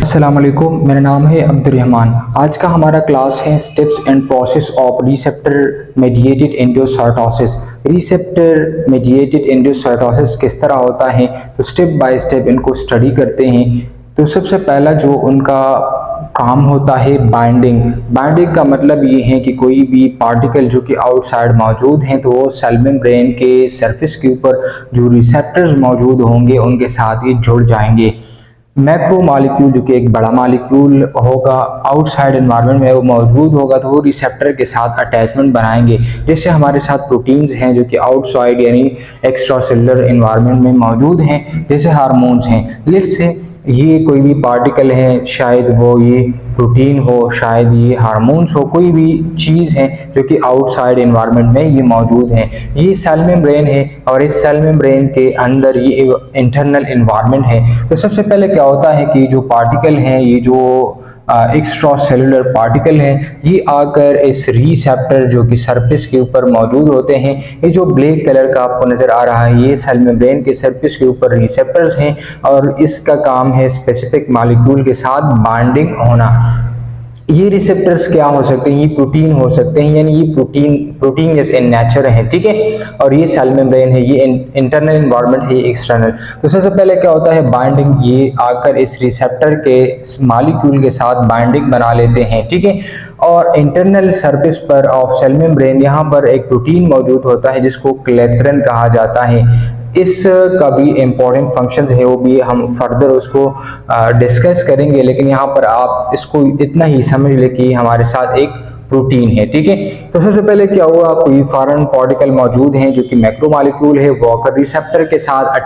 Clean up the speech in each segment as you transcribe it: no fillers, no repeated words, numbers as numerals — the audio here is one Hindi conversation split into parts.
अस्सलाम वालेकुम, मेरा नाम है अब्दुर्रहमान। आज का हमारा क्लास है steps and process of receptor mediated endocytosis. Receptor mediated endocytosis किस तरह होता है, तो स्टेप बाय स्टेप इनको स्टडी करते हैं। तो सबसे पहला जो उनका काम होता है बाइंडिंग। बाइंडिंग का मतलब ये है कि कोई भी पार्टिकल जो कि आउटसाइड मौजूद हैं तो वो सेल मेम्ब्रेन के सरफेस के ऊपर जो रिसेप्टर्स मौजूद होंगे उनके साथ ये जुड़ जाएंगे। मैक्रो मॉलिक्यूल जो कि एक बड़ा मॉलिक्यूल होगा आउटसाइड एनवायरनमेंट में वो मौजूद होगा तो वो रिसेप्टर के साथ अटैचमेंट बनाएंगे। जैसे हमारे साथ प्रोटीन्स हैं जो कि आउटसाइड यानी एक्स्ट्रा सेलुलर एनवायरनमेंट में मौजूद हैं, जैसे हार्मोन्स हैं। लेट्स से ये कोई भी पार्टिकल है, शायद वो ये प्रोटीन हो, शायद ये हार्मोन्स हो, कोई भी चीज़ है जो कि आउटसाइड एनवायरनमेंट में ये मौजूद है। ये सेल मेम्ब्रेन है और इस सेल मेम्ब्रेन के अंदर ये इंटरनल एनवायरनमेंट है। तो सबसे पहले क्या होता है कि जो पार्टिकल हैं, ये जो एक्स्ट्रा सेलुलर पार्टिकल हैं, ये आकर इस रिसेप्टर जो कि सरफेस के ऊपर मौजूद होते हैं, ये जो ब्लैक कलर का आपको नज़र आ रहा है ये सेल मेम्ब्रेन के सरफेस के ऊपर रिसेप्टर्स हैं और इसका काम है स्पेसिफिक मॉलिक्यूल के साथ बॉन्डिंग होना। ये रिसेप्टर्स क्या हो सकते हैं, ये प्रोटीन हो सकते हैं, यानी ये प्रोटीन जैसे इन नेचर है, ठीक है। और ये सेल मेम्ब्रेन है, ये इंटरनल एनवायरनमेंट है, ये एक्सटर्नल। तो सबसे पहले क्या होता है बाइंडिंग, ये आकर इस रिसेप्टर के मॉलिक्यूल के साथ बाइंडिंग बना लेते हैं, ठीक है। और इंटरनल सरफेस पर ऑफ सेल मेम्ब्रेन यहाँ पर एक प्रोटीन मौजूद होता है जिसको क्लेथरिन कहा जाता है। इसका भी इम्पोर्टेंट फंक्शंस है, वो भी हम फर्दर उसको डिस्कस करेंगे, लेकिन यहाँ पर आप इसको इतना ही समझ ले कि हमारे साथ एक प्रोटीन है, ठीक है। तो सबसे पहले क्या हुआ, कोई फॉरेन पार्टिकल मौजूद हैं जो कि मैक्रो मॉलिक्यूल है, वो आकर रिसेप्टर के साथ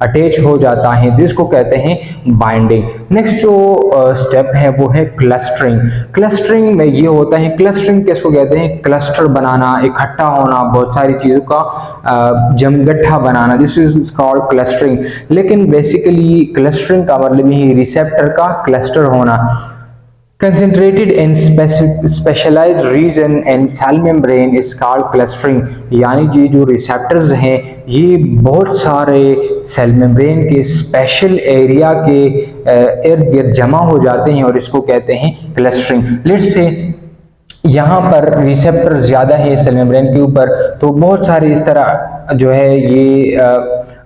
अटैच हो जाता है, तो इसको कहते हैं बाइंडिंग। नेक्स्ट जो स्टेप है वो है क्लस्टरिंग। क्लस्टरिंग में ये होता है, क्लस्टरिंग किसको कहते हैं, क्लस्टर बनाना, इकट्ठा होना, बहुत सारी चीज़ों का जमगट्ठा बनाना, दिस इज कॉल्ड क्लस्टरिंग। लेकिन बेसिकली क्लस्टरिंग का मतलब ही रिसेप्टर का क्लस्टर होना। Concentrated in specialized region in cell membrane is called clustering। यानी कि जो रिसेप्टर्स हैं ये बहुत सारे सेल मेम्ब्रेन के स्पेशल एरिया के इर्द गिर्द जमा हो जाते हैं और इसको कहते हैं क्लस्टरिंग। लेट्स से यहाँ पर रिसेप्टर ज़्यादा है सेल मेम्ब्रेन के ऊपर, तो बहुत सारे इस तरह जो है ये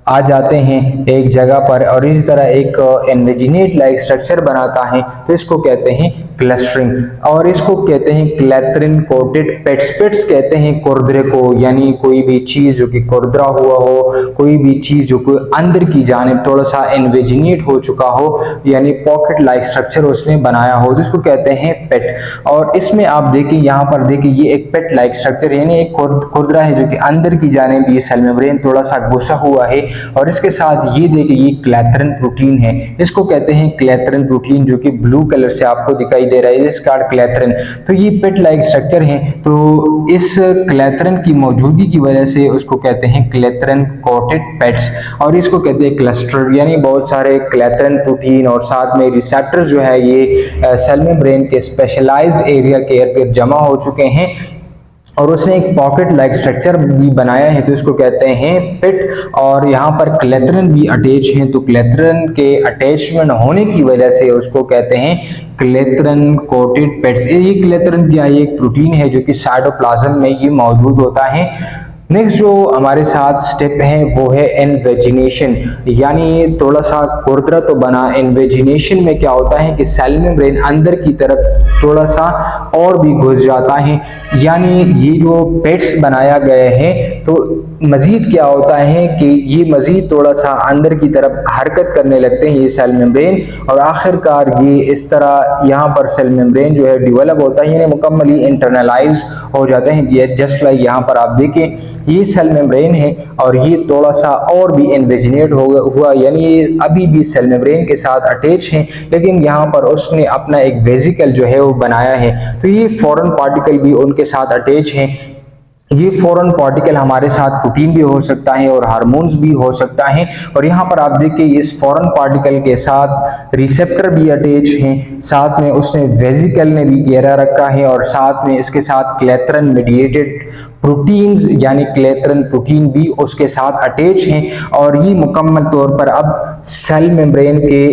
आ जाते हैं एक जगह पर और इस तरह एक इन्वेजिनेट लाइक स्ट्रक्चर बनाता है, तो इसको कहते हैं क्लस्टरिंग। और इसको कहते हैं क्लेथरिन कोटेड पेट्स। पेट्स कहते हैं कुरदरे को, यानी कोई भी चीज़ जो कि कुरदरा हुआ हो, कोई भी चीज़ जो कि अंदर की जानिब थोड़ा सा इन्वेजिनेट हो चुका हो, यानी पॉकेट लाइक स्ट्रक्चर उसने बनाया हो, जिसको कहते हैं पेट। और इसमें आप देखिए, यहाँ पर देखिए, ये एक पेट लाइक स्ट्रक्चर यानी एक कुरदरा है जो कि अंदर की जानिब ये सेल मेम्ब्रेन थोड़ा सा घुसा हुआ है और इसके साथ ये देखिए ये क्लेथरिन प्रोटीन है, इसको कहते हैं क्लेथरिन प्रोटीन, जो कि ब्लू कलर से आपको दिखाई दे रहा है, इस कार्ड क्लेथरिन। तो ये पेट लाइक स्ट्रक्चर है, तो इस क्लेथरिन की मौजूदगी की वजह से उसको कहते हैं क्लेथरिन कोटेड पेट्स और इसको कहते हैं क्लस्टर। यानी बहुत सारे क्लेथरिन प्रोटीन और साथ में रिसेप्टर्स जो है ये सेल मेम्ब्रेन के स्पेशलाइज्ड एरिया के इर्द गिर्द जमा हो चुके हैं और उसने एक पॉकेट लाइक स्ट्रक्चर भी बनाया है, तो इसको कहते हैं पिट। और यहाँ पर क्लेथरिन भी अटैच है, तो क्लेथरिन के अटैचमेंट होने की वजह से उसको कहते हैं क्लेथरिन कोटेड पेट्स। ये क्लेथरिन क्या है, एक प्रोटीन है जो कि साइटोप्लाज्म में ये मौजूद होता है। नेक्स्ट जो हमारे साथ स्टेप है वो है इन्वेजिनेशन, यानी थोड़ा सा खुरदरा तो बना। इन्वेजिनेशन में क्या होता है कि सेल मेम्ब्रेन अंदर की तरफ थोड़ा सा और भी घुस जाता है, यानी ये जो पेट्स बनाया गए हैं तो मजीद क्या होता है कि ये मजीद थोड़ा सा अंदर की तरफ हरकत करने लगते हैं ये सेल मेम्ब्रेन और आखिरकार ये इस तरह यहाँ पर सेल मेम्ब्रेन जो है डेवलप होता है, यानी मुकम्मली इंटरनलाइज हो जाते हैं। ये जस्ट लाइक यहाँ पर आप देखें ये सेल मेम्ब्रेन है और ये थोड़ा सा और भी इन्वेजिनेट हुआ, यानी ये अभी भी सेल मेम्ब्रेन के साथ अटैच है, लेकिन यहाँ पर उसने अपना एक वेसिकल जो है वो बनाया है, तो ये फॉरेन पार्टिकल भी उनके साथ अटैच है। ये फॉरेन पार्टिकल हमारे साथ प्रोटीन भी हो सकता है और हार्मोन्स भी हो सकता है। और यहाँ पर आप देखिए इस फॉरेन पार्टिकल के साथ रिसेप्टर भी अटैच हैं, साथ में उसने वेजिकल ने भी घेरा रखा है और साथ में इसके साथ क्लेथरन मीडिएटेड प्रोटीन्स यानी क्लेथरन प्रोटीन भी उसके साथ अटैच हैं। और ये मुकम्मल तौर पर अब सेल मेम्ब्रेन के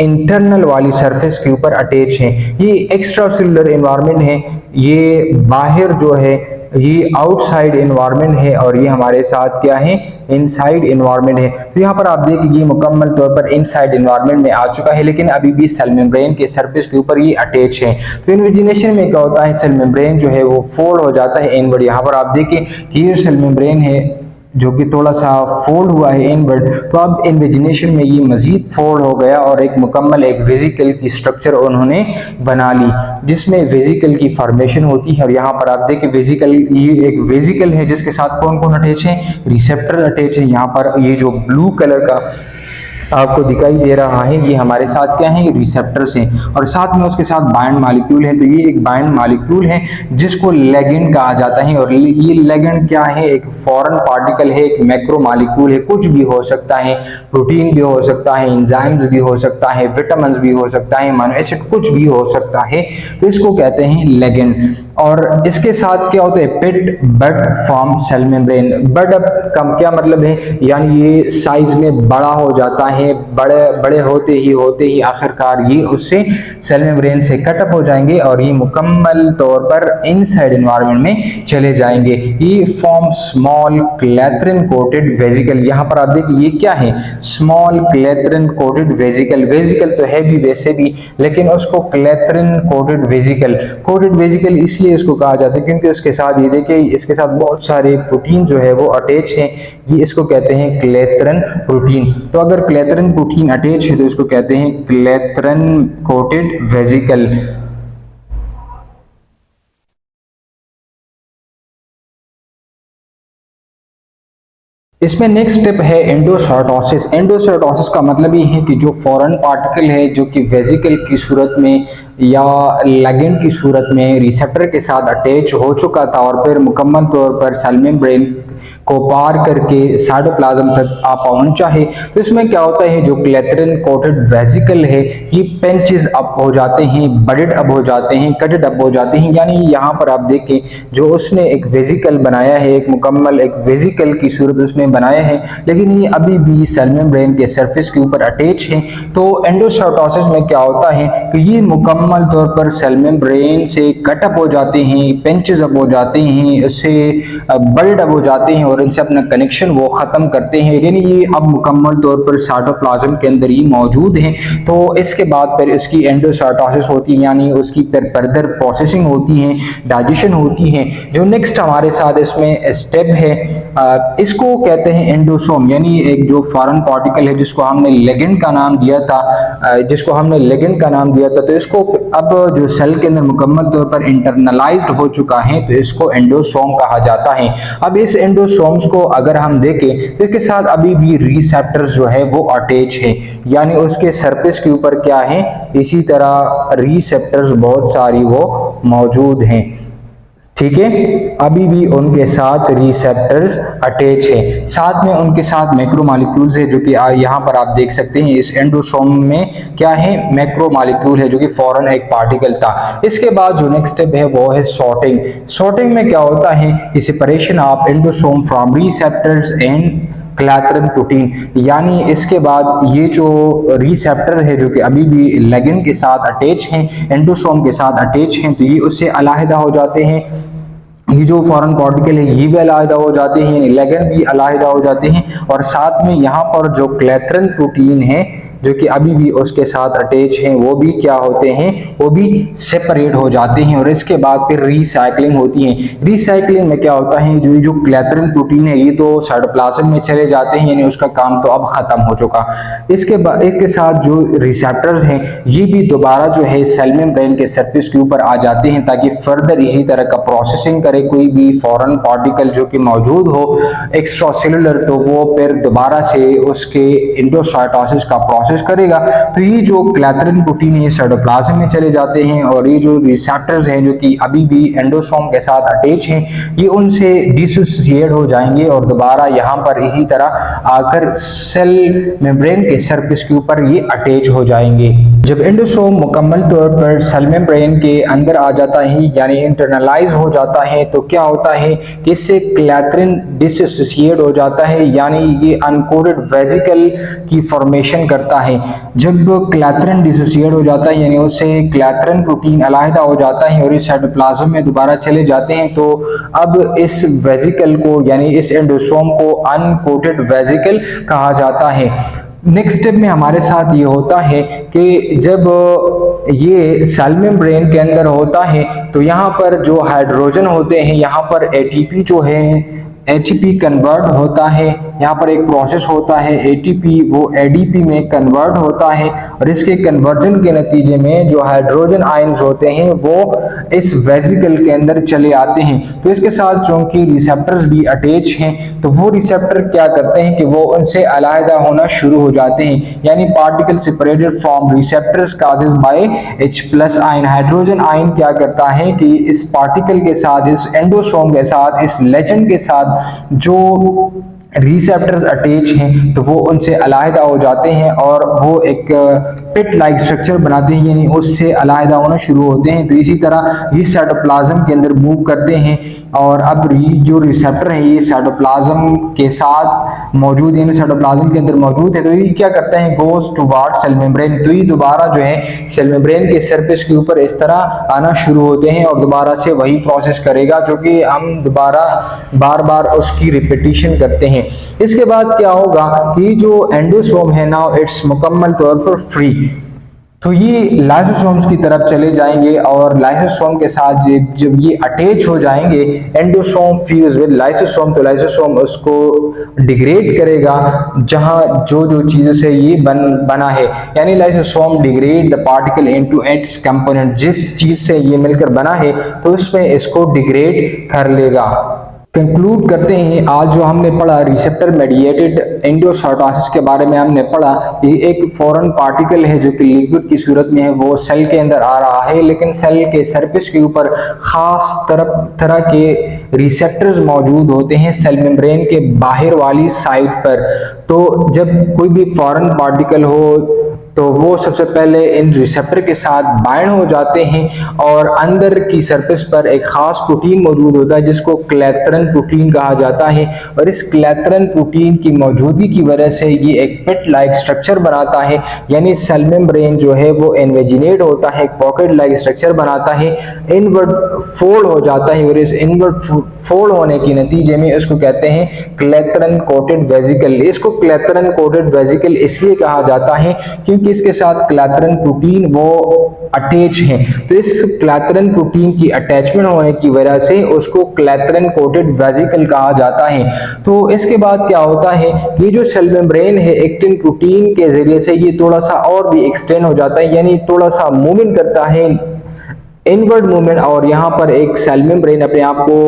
इंटरनल वाली सरफेस के ऊपर अटैच हैं। ये एक्स्ट्रा सेलुलर एनवायरनमेंट है, ये बाहर जो है ये आउटसाइड एनवायरनमेंट है और ये हमारे साथ क्या है, इनसाइड एनवायरनमेंट है। तो यहाँ पर आप देखिए ये मुकम्मल तौर पर इनसाइड एनवायरनमेंट में आ चुका है, लेकिन अभी भी सेल मेम्ब्रेन के सरफेस के ऊपर ये अटैच है। तो इन्वेजिनेशन में क्या होता है, सेल मेम्ब्रेन जो है वो फोल्ड हो जाता है इनवर्ड। यहाँ पर आप देखिए कि ये सेल मेम्ब्रेन है जो कि थोड़ा सा फोल्ड हुआ है इनवर्ड, तो अब इन्वेजिनेशन में ये मजीद फोल्ड हो गया और एक मुकम्मल एक वेजिकल की स्ट्रक्चर उन्होंने बना ली, जिसमें वेजिकल की फॉर्मेशन होती है। और यहाँ पर आप देखिए वेजिकल, ये एक वेजिकल है जिसके साथ कौन कौन अटैच है, रिसेप्टर अटैच है। यहाँ पर ये जो ब्लू कलर का आपको दिखाई दे रहा है ये हमारे साथ क्या है, रिसेप्टर्स हैं और साथ में उसके साथ बाइंड मॉलिक्यूल है। तो ये एक बाइंड मॉलिक्यूल है जिसको लिगेंड कहा जाता है। और ये लिगेंड क्या है, एक फॉरेन पार्टिकल है, एक मैक्रो मॉलिक्यूल है, कुछ भी हो सकता है, प्रोटीन भी हो सकता है, एंजाइम्स भी हो सकता है, विटामिन भी हो सकता है, अमीनो एसिड कुछ भी हो सकता है, तो इसको कहते हैं लिगेंड। और इसके साथ क्या होता है, पिट बड फॉर्म सेल मेम्ब्रेन। बड का क्या मतलब है, यानी ये साइज में बड़ा हो जाता है, बड़े बड़े होते ही आखिरकार ये उससे सेल मेम्ब्रेन से कटअप हो जाएंगे और ये मुकम्मल तौर पर इनसाइड एनवायरनमेंट में चले जाएंगे। ये form small clathrin coated vesicle. यहाँ पर आप देखिए ये क्या है, small clathrin coated vesicle. Vesicle तो है भी वैसे भी, लेकिन उसको क्लेथरिन कोटेड वेजिकल इसलिए इसको कहा जाता है क्योंकि उसके साथ ये देखिए इसके साथ बहुत सारे प्रोटीन जो है वो अटैच हैं, ये इसको कहते हैं क्लेथरन प्रोटीन। तो अगर क्लेथरन प्रोटीन अटैच है तो इसको कहते हैं क्लेथरन कोटेड वेजिकल। इसमें नेक्स्ट स्टेप है एंडोसार्टोसिस। एंडोसार्टोसिस का मतलब ये है कि जो फॉरेन पार्टिकल है जो कि वेजिकल की सूरत में या लिगेंड की सूरत में रिसेप्टर के साथ अटैच हो चुका था और फिर मुकम्मल तौर पर सेल मेम्ब्रेन को पार करके साइटोप्लाज्म तक आ पहुंचा है, तो इसमें क्या होता है, जो क्लेथरिन कोटेड वेजिकल है ये पेंचेस अप हो जाते हैं, बडेड अप हो जाते हैं, कटेड अप हो जाते हैं। यानी यहाँ पर आप देखें जो उसने एक वेजिकल बनाया है, एक मुकम्मल एक वेजिकल की सूरत उसने बनाया है, लेकिन ये अभी भी सेल मेम्ब्रेन के सरफेस के ऊपर अटैच है। तो एंडोसार्टोसिस में क्या होता है कि ये मुकम्मल तौर पर सेल मेम्ब्रेन से कटअप हो जाते हैं, पेंचेस अप हो जाते हैं, उससे बडेड अप हो जाते हैं और इनसे अपना कनेक्शन वो ख़त्म करते हैं। यानी ये अब मुकम्मल तौर पर साइटोप्लाज्म के अंदर ही मौजूद हैं। तो इसके बाद फिर इसकी एंडोसार्टोसिस होती है, यानी उसकी फिर फर्दर प्रोसेसिंग होती है, डाइजेशन होती है। जो नेक्स्ट हमारे साथ इसमें स्टेप है इसको कहते हैं एंडोसोम, यानी एक जो फॉरेन पार्टिकल है जिसको हमने लिगेंड का नाम दिया था, तो इसको अब जो सेल के अंदर मुकम्मल तौर पर इंटरनलाइज्ड हो चुका है तो इसको एंडोसोम कहा जाता है। अब इस एंडोसोम्स को अगर हम देखें तो इसके साथ अभी भी रिसेप्टर्स जो है वो अटैच है, यानी उसके सरफेस के ऊपर क्या है, इसी तरह रिसेप्टर्स बहुत सारी वो मौजूद हैं। ठीक है, अभी भी उनके साथ रिसेप्टर्स अटैच है, साथ में उनके साथ मैक्रोमॉलिक्यूल्स है जो कि यहाँ पर आप देख सकते हैं इस एंडोसोम में क्या है, मैक्रोमॉलिक्यूल है जो कि फॉरेन एक पार्टिकल था। इसके बाद जो नेक्स्ट स्टेप है वो है सॉर्टिंग। सॉर्टिंग में क्या होता है कि separation of endosome from receptors and clathrin protein, यानी इसके बाद ये जो रिसेप्टर है जो कि अभी भी लिगेंड के साथ अटैच हैं, एंडोसोम के साथ अटैच हैं, तो ये उससे अलहदा हो जाते हैं। ये जो फॉरेन पार्टिकल है ये भी अलहदा हो जाते हैं, लिगेंड भी अलहदा हो जाते हैं और साथ में यहाँ पर जो क्लेथरिन प्रोटीन है जो कि अभी भी उसके साथ अटैच हैं वो भी क्या होते हैं, वो भी सेपरेट हो जाते हैं। और इसके बाद फिर रिसाइकलिंग होती है। रिसाइकलिंग में क्या होता है, जो क्लेथरिन प्रोटीन है ये तो साइटोप्लाज्म में चले जाते हैं, यानी उसका काम तो अब खत्म हो चुका। इसके बाद इसके साथ जो रिसेप्टर्स हैं ये भी दोबारा जो है सेल मेम्ब्रेन के सरफेस के ऊपर आ जाते हैं ताकि फर्दर इसी तरह का प्रोसेसिंग करे कोई भी फॉरेन पार्टिकल जो कि मौजूद हो एक्स्ट्रा सेलुलर, तो वो फिर दोबारा से उसके एंडोसाइटोसिस का प्रोसेस करेगा। तो ये जो क्लैथरिन प्रोटीन है ये साइटोप्लाज्म में चले जाते हैं और ये जो रिसेप्टर्स हैं जो कि अभी भी एंडोसोम के साथ अटैच हैं ये उनसे डिसोसिएट हो जाएंगे और दोबारा यहाँ पर इसी तरह आकर सेल मेम्ब्रेन के सरफेस के ऊपर ये अटैच हो जाएंगे। जब एंडोसोम मुकम्मल तौर पर सेल मेम्ब्रेन के अंदर आ जाता है यानी इंटरनलाइज हो जाता है तो क्या होता है कि इससे क्लैथरिन डिसोसिएट हो जाता है यानी ये अनकोडेड वेसिकल की फॉर्मेशन करता है। जब क्लैथरिन डिसोसिएट हो जाता है यानी उससे क्लैथरिन प्रोटीन अलहदा हो जाता है और इस साइटोप्लाज्म में दोबारा चले जाते हैं तो अब इस वेसिकल को यानी इस एंडोसोम को अनकोडेड वेसिकल कहा जाता है। नेक्स्ट स्टेप में हमारे साथ ये होता है कि जब ये सेल मेम्ब्रेन के अंदर होता है तो यहाँ पर जो हाइड्रोजन होते हैं यहाँ पर एटीपी जो है एटीपी कन्वर्ट होता है। यहाँ पर एक प्रोसेस होता है एटीपी वो एडीपी में कन्वर्ट होता है और इसके कन्वर्जन के नतीजे में जो हाइड्रोजन आयंस होते हैं वो इस वेसिकल के अंदर चले आते हैं। तो इसके साथ चूंकि रिसेप्टर्स भी अटैच हैं तो वो रिसेप्टर क्या करते हैं कि वो उनसे अलहदा होना शुरू हो जाते हैं यानी particle separated from receptors causes by H+ ion. Hydrogen ion क्या करता है कि इस पार्टिकल के साथ इस एंडोसोम के साथ इस लेजेंड के साथ जो रिसेप्टर्स अटैच हैं तो वो उनसे अलहदा हो जाते हैं और वो एक पिट लाइक स्ट्रक्चर बनाते हैं यानी उससे अलहदा होना शुरू होते हैं। तो इसी तरह ये साइटोप्लाज्म के अंदर मूव करते हैं और अब जो रिसेप्टर है ये साइटोप्लाज्म के साथ मौजूद है साइटोप्लाज्म के अंदर मौजूद है तो ये क्या करते हैं गोज टुवार्ड सेल मेम्ब्रेन। तो ये दोबारा जो है सेल मेम्ब्रेन के सरफेस के ऊपर इस तरह आना शुरू होते हैं और दोबारा से वही प्रोसेस करेगा जो कि हम दोबारा बार बार उसकी रिपीटिशन करते हैं। इसके बाद क्या होगा कि जो एंडोसोम है नाउ इट्स मुकम्मल तौर पर फ्री तो ये लाइसोसोम्स की तरफ चले जाएंगे और लाइसोसोम के साथ जब ये अटैच हो जाएंगे एंडोसोम फ्यूज विद लाइसोसोम तो लाइसोसोम उसको डिग्रेड करेगा जहां जो जो चीजों से ये बना है यानी lysosome degrade the particle into its component जिस चीज से ये मिलकर बना है तो उसमें इसको डिग्रेड कर लेगा। कंक्लूड करते हैं आज जो हमने पढ़ा रिसेप्टर मेडिएटेड एंडोसाइटोसिस के बारे में हमने पढ़ा। ये एक फॉरेन पार्टिकल है जो कि लिक्विड की सूरत में है वो सेल के अंदर आ रहा है लेकिन सेल के सरफेस के ऊपर खास तरह के रिसेप्टर्स मौजूद होते हैं सेल मेम्ब्रेन के बाहर वाली साइड पर। तो जब कोई भी फॉरेन पार्टिकल हो तो वो सबसे पहले इन रिसेप्टर के साथ बाइंड हो जाते हैं और अंदर की सरफेस पर एक खास प्रोटीन मौजूद होता है जिसको क्लैथरिन प्रोटीन कहा जाता है और इस क्लैथरिन प्रोटीन की मौजूदगी की वजह से ये एक पिट लाइक स्ट्रक्चर बनाता है यानी सेल मेम्ब्रेन जो है वो इन्वेजिनेट होता है एक पॉकेट लाइक स्ट्रक्चर बनाता है इनवर्ड फोल्ड हो जाता है और इस इनवर्ड फोल्ड होने के नतीजे में इसको कहते हैं क्लैथरिन कोटेड वेसिकल। इसको क्लैथरिन कोटेड वेसिकल इसलिए कहा जाता है क्योंकि इसके साथ क्लैथरिन प्रोटीन वो अटैच है तो इस क्लैथरिन प्रोटीन की अटैचमेंट होने की वजह से उसको क्लैथरिन कोटेड वेसिकल कहा जाता है। तो इसके बाद क्या होता है ये जो सेल मेम्ब्रेन है एक्टिन प्रोटीन के जरिए से ये थोड़ा सा और भी एक्सटेंड हो जाता है यानी थोड़ा सा मूवमेंट करता है इनवर्ड मूवमेंट और यहाँ पर एक सेल मेम्ब्रेन अपने आप को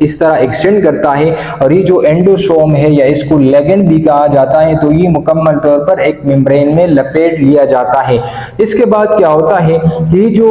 इस तरह एक्सटेंड करता है और ये जो एंडोसोम है या इसको लेगेंड भी कहा जाता है तो ये मुकम्मल तौर पर एक मेम्ब्रेन में लपेट लिया जाता है। इसके बाद क्या होता है ये जो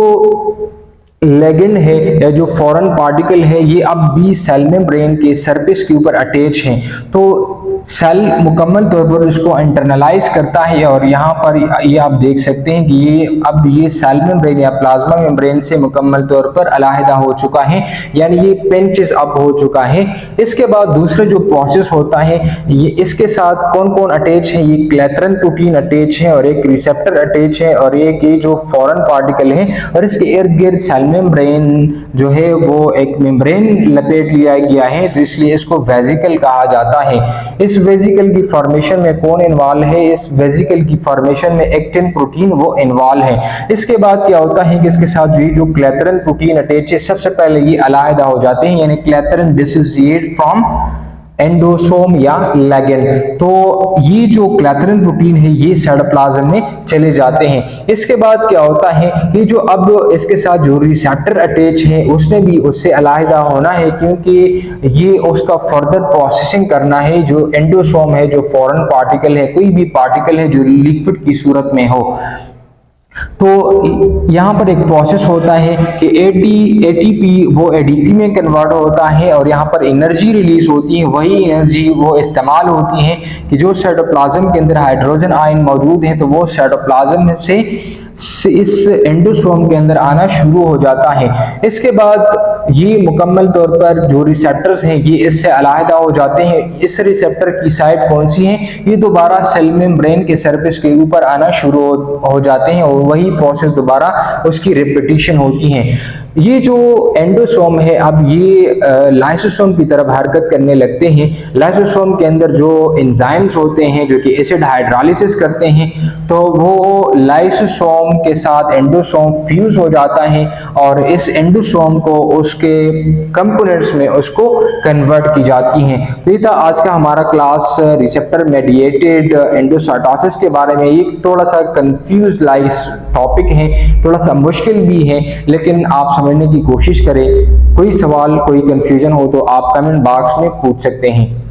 लेगेंड है या जो फॉरेन पार्टिकल है ये अब भी सेल मेम्ब्रेन के सरफेस के ऊपर अटैच है तो सेल मुकम्मल तौर पर इसको इंटरनलाइज करता है और यहाँ पर ये आप देख सकते हैं कि ये अब ये सेल मेम्ब्रेन या प्लाज्मा मेम्ब्रेन से मुकम्मल तौर पर अलहदा हो चुका है यानी ये पेंचेस अप हो चुका है। इसके बाद दूसरा जो प्रोसेस होता है ये इसके साथ कौन कौन अटैच है ये क्लैथरिन प्रोटीन अटैच है और एक रिसेप्टर अटैच है और एक ये जो फॉरेन पार्टिकल है और इसके इर्द गिर्द सेल मेम्ब्रेन जो है वो एक मेम्ब्रेन लपेट लिया गया है तो इसलिए इसको वेसिकल कहा जाता है। इस वेसिकल की फॉर्मेशन में कौन इन्वॉल्व है इस वेसिकल की फॉर्मेशन में एक्टिन प्रोटीन वो इन्वॉल्व है। इसके बाद क्या होता है कि इसके साथ जो क्लैथरिन प्रोटीन अटैच है सबसे पहले ये अलहदा हो जाते हैं यानी क्लैथरिन डिसोसिएट फ्रॉम एंडोसोम या लिगेंड। तो ये जो क्लैथरिन प्रोटीन है ये साइटोप्लाज्म में चले जाते हैं। इसके बाद क्या होता है कि जो अब इसके साथ जो रिसेप्टर अटैच है उसने भी उससे अलहदा होना है, क्योंकि ये उसका फर्दर प्रोसेसिंग करना है। जो एंडोसोम है, जो फॉरेन पार्टिकल है, कोई भी पार्टिकल है जो लिक्विड की सूरत में हो, तो यहाँ पर एक प्रोसेस होता है कि एटीपी वो एडीपी में कन्वर्ट होता है और यहाँ पर एनर्जी रिलीज होती है। वही एनर्जी वो इस्तेमाल होती है कि जो साइटोप्लाज्म के अंदर हाइड्रोजन आयन मौजूद है तो वो साइटोप्लाज्म से इस एंडोसोम के अंदर आना शुरू हो जाता है। इसके बाद ये मुकम्मल तौर पर जो रिसेप्टर्स हैं ये इससे अलहदा हो जाते हैं। इस रिसेप्टर की साइट कौन सी है, ये दोबारा सेल मेम्ब्रेन के सरफेस के ऊपर आना शुरू हो जाते हैं और वही प्रोसेस दोबारा उसकी रिपीटिशन होती है। ये जो एंडोसोम है अब ये लाइसोसोम की तरफ हरकत करने लगते हैं। लाइसोसोम के अंदर जो एंजाइम्स होते हैं जो कि एसिड हाइड्रोलिसिस करते हैं, तो वो लाइसोसोम के साथ एंडोसोम फ्यूज हो जाता है और इस एंडोसोम को उसके कंपोनेंट्स में उसको कन्वर्ट की जाती हैं। तो ये था आज का हमारा क्लास रिसेप्टर मेडिएटेड एंडोसाइटोसिस के बारे में। ये थोड़ा सा कंफ्यूज लाइस टॉपिक है, थोड़ा सा मुश्किल भी है, लेकिन आप समझने की कोशिश करें। कोई सवाल, कोई कंफ्यूजन हो तो आप कमेंट बॉक्स में पूछ सकते हैं।